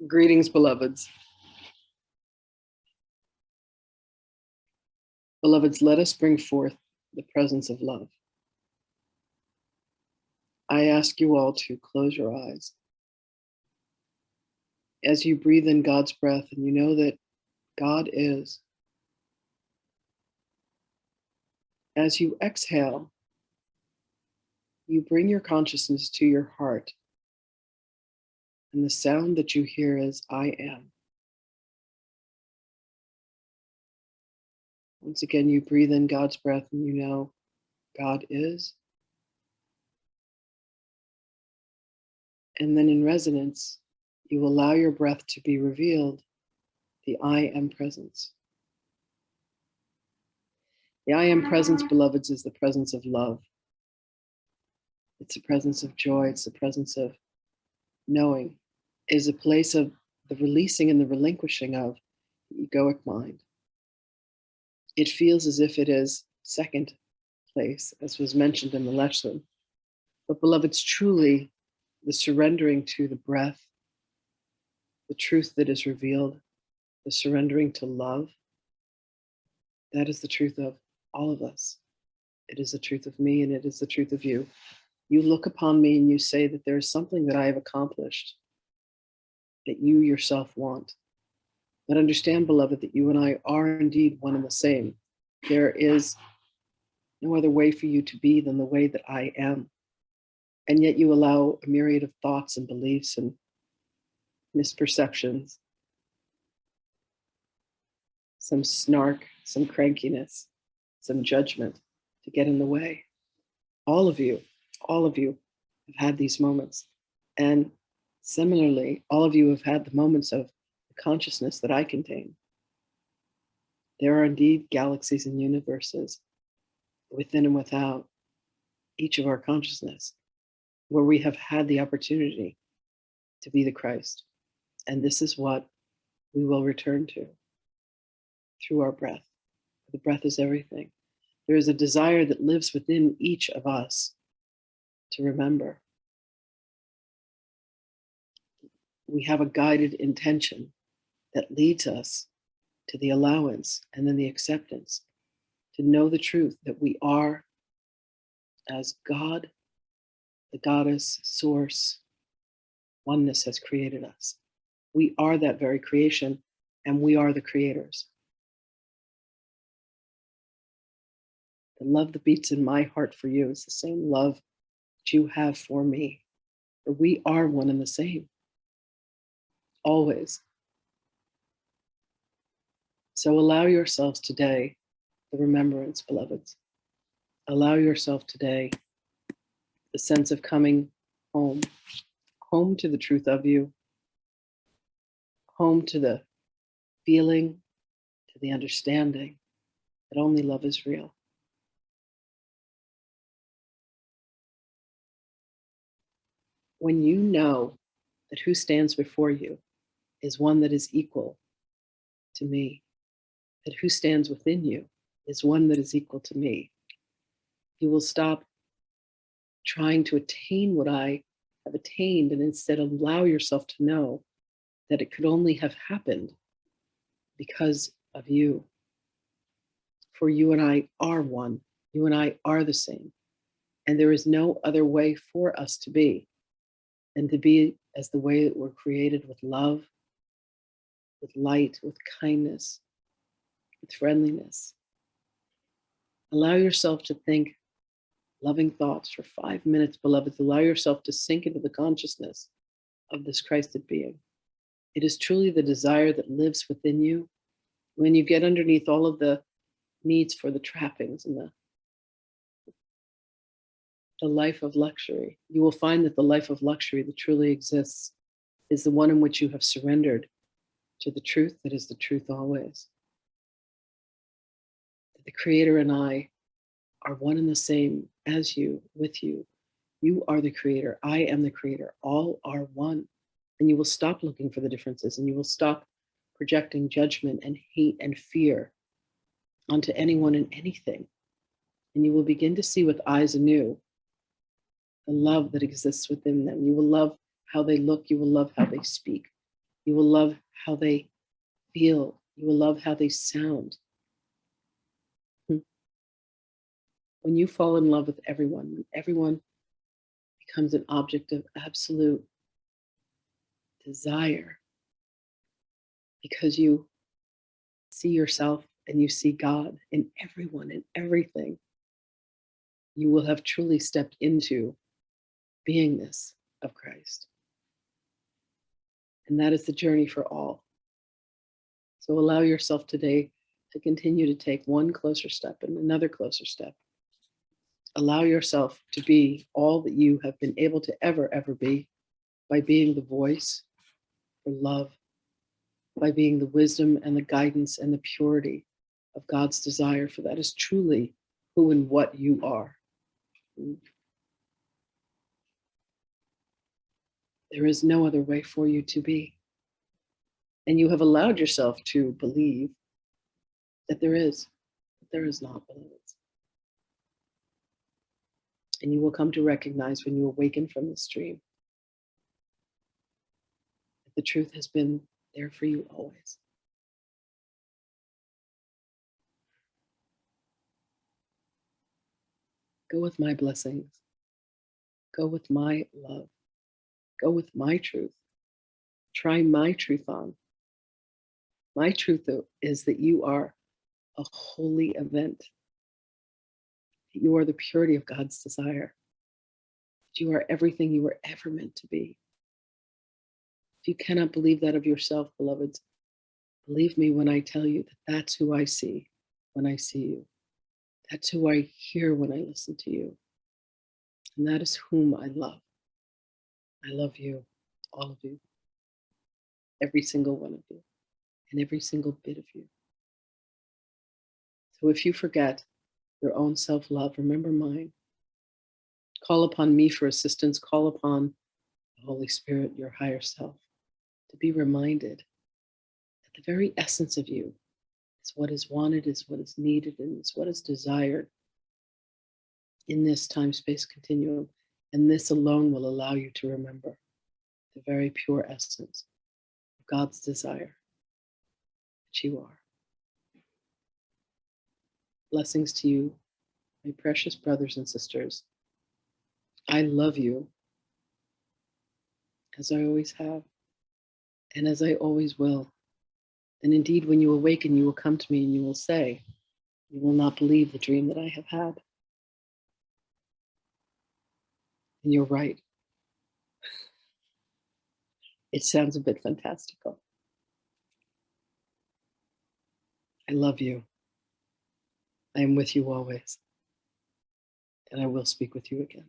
Greetings, beloveds. Beloveds, let us bring forth the presence of love. I ask you all to close your eyes. As you breathe in God's breath and you know that God is, as you exhale, you bring your consciousness to your heart. And the sound that you hear is, I am. Once again, you breathe in God's breath and you know God is. And then in resonance, you allow your breath to be revealed, the I am presence. The I am presence, beloveds, is the presence of love. It's a presence of joy. It's a presence of knowing. It is a place of the releasing and the relinquishing of the egoic mind. It feels as if it is second place, as was mentioned in the lesson. But beloveds, truly the surrendering to the breath, the truth that is revealed, the surrendering to love, that is the truth of all of us. It is the truth of me and it is the truth of you. You look upon me and you say that there is something that I have accomplished that you yourself want. But understand, beloved, that you and I are indeed one and the same. There is no other way for you to be than the way that I am. And yet you allow a myriad of thoughts and beliefs and misperceptions, some snark, some crankiness, some judgment to get in the way. All of you have had these moments. And similarly, all of you have had the moments of the consciousness that I contain. There are indeed galaxies and universes within and without each of our consciousness where we have had the opportunity to be the Christ. And this is what we will return to through our breath. The breath is everything. There is a desire that lives within each of us to remember. We have a guided intention that leads us to the allowance and then the acceptance to know the truth that we are as God, the goddess, source, oneness has created us. We are that very creation and we are the creators. The love that beats in my heart for you is the same love that you have for me. For we are one and the same. Always. So allow yourselves today the remembrance, beloveds. Allow yourself today the sense of coming home, home to the truth of you, home to the feeling, to the understanding that only love is real. When you know that who stands before you is one that is equal to me, that who stands within you is one that is equal to me, you will stop trying to attain what I have attained and instead allow yourself to know that it could only have happened because of you. For you and I are one. You and I are the same. And there is no other way for us to be than to be as the way that we're created, with love, with light, with kindness, with friendliness. Allow yourself to think loving thoughts for 5 minutes, beloveds. Allow yourself to sink into the consciousness of this Christed being. It is truly the desire that lives within you. When you get underneath all of the needs for the trappings and the life of luxury, you will find that the life of luxury that truly exists is the one in which you have surrendered to the truth that is the truth always. The Creator and I are one and the same as you, with you. You are the Creator. I am the Creator. All are one. And you will stop looking for the differences and you will stop projecting judgment and hate and fear onto anyone and anything. And you will begin to see with eyes anew the love that exists within them. You will love how they look. You will love how they speak. You will love how they feel. You will love how they sound. When you fall in love with everyone, when everyone becomes an object of absolute desire because you see yourself and you see God in everyone and everything, you will have truly stepped into beingness of Christ. And that is the journey for all. So allow yourself today to continue to take one closer step and another closer step. Allow yourself to be all that you have been able to ever be by being the voice for love, by being the wisdom and the guidance and the purity of God's desire, for that is truly who and what you are. There is no other way for you to be. And you have allowed yourself to believe that there is not, beloveds. And you will come to recognize when you awaken from this dream that the truth has been there for you always. Go with my blessings. Go with my love. Go with my truth. Try my truth on. My truth is that you are a holy event. That you are the purity of God's desire. That you are everything you were ever meant to be. If you cannot believe that of yourself, beloveds, believe me when I tell you that that's who I see when I see you. That's who I hear when I listen to you. And that is whom I love. I love you, all of you, every single one of you, and every single bit of you. So if you forget your own self-love, remember mine. Call upon me for assistance. Call upon the Holy Spirit, your higher self, to be reminded that the very essence of you is what is wanted, is what is needed, and is what is desired in this time-space continuum. And this alone will allow you to remember the very pure essence of God's desire that you are. Blessings to you, my precious brothers and sisters. I love you as I always have and as I always will. And indeed, when you awaken, you will come to me and you will say, you will not believe the dream that I have had. And you're right. It sounds a bit fantastical. I love you. I am with you always. And I will speak with you again.